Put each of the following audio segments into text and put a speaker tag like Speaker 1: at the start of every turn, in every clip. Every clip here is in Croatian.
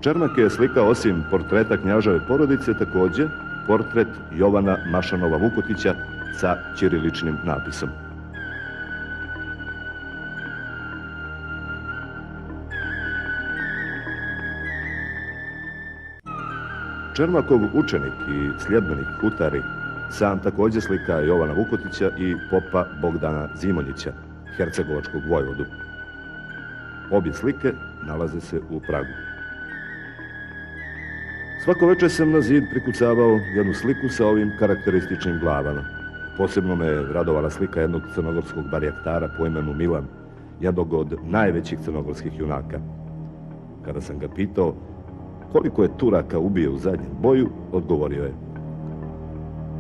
Speaker 1: Čermak je slikao osim portreta knjaževe porodice također portret Jovana Mašanova Vukotića sa ćiriličnim napisom. Čermakov učenik i sljedbenik Hutari sam također slika Jovana Vukotića i popa Bogdana Zimonjića, hercegovačkog vojvodu. Obje slike nalaze se u Pragu. Svako večer sam na zid prikucavao jednu sliku sa ovim karakterističnim glavama. Posebno me radovala slika jednog crnogorskog barjaktara po imenu Milan, jednog od najvećih crnogorskih junaka. Kada sam ga pitao koliko je Turaka ubio u zadnjem boju, odgovorio je: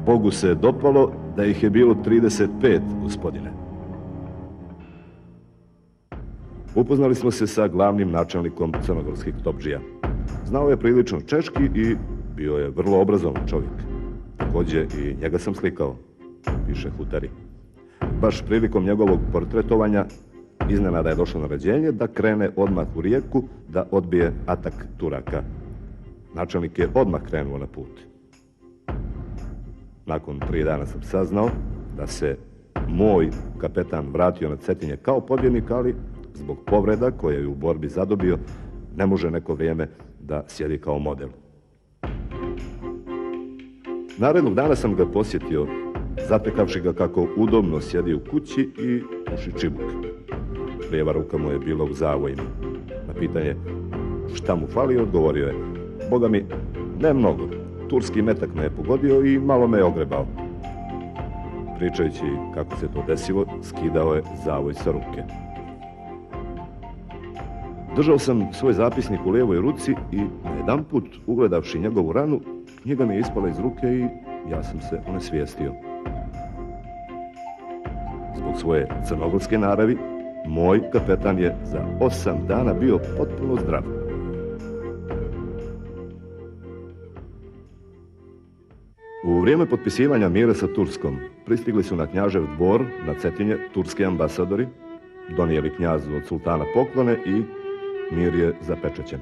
Speaker 1: Bogu se dopalo da ih je bilo 35, gospodine. Upoznali smo se sa glavnim načelnikom crnogorskih topdžija. Znao je prilično češki i bio je vrlo obrazovan čovjek. Također i njega sam slikao, piše Hutari. Baš prilikom njegovog portretovanja iznenada je došlo naređenje da krene odmah u Rijeku da odbije atak Turaka. Načelnik je odmah krenuo na put. Nakon 3 dana sam saznao da se moj kapetan vratio na Cetinje kao pobjednik, ali zbog povreda koje je u borbi zadobio, ne može neko vrijeme da sjedi kao model. Narednog dana sam ga posjetio, zatekavši ga kako udobno sjedi u kući i puši čibuk. Lijeva ruka mu je bila u zavojima. Na pitanje šta mu fali, odgovorio je: Boga mi, ne mnogo. Turski metak me je pogodio i malo me je ogrebao. Pričajući kako se to desilo, skidao je zavoj sa ruke. Držao sam svoj zapisnik u lijevoj ruci i najedanput, ugledavši njegovu ranu, knjiga mi je ispala iz ruke i ja sam se onesvijestio. Zbog svoje crnogorske naravi, moj kapetan je za 8 dana bio potpuno zdrav. U vrijeme potpisivanja mira sa Turskom pristigli su na knjažev dvor na Cetinje turski ambasadori, donijeli knjazu od sultana poklone i mir je zapečaćen.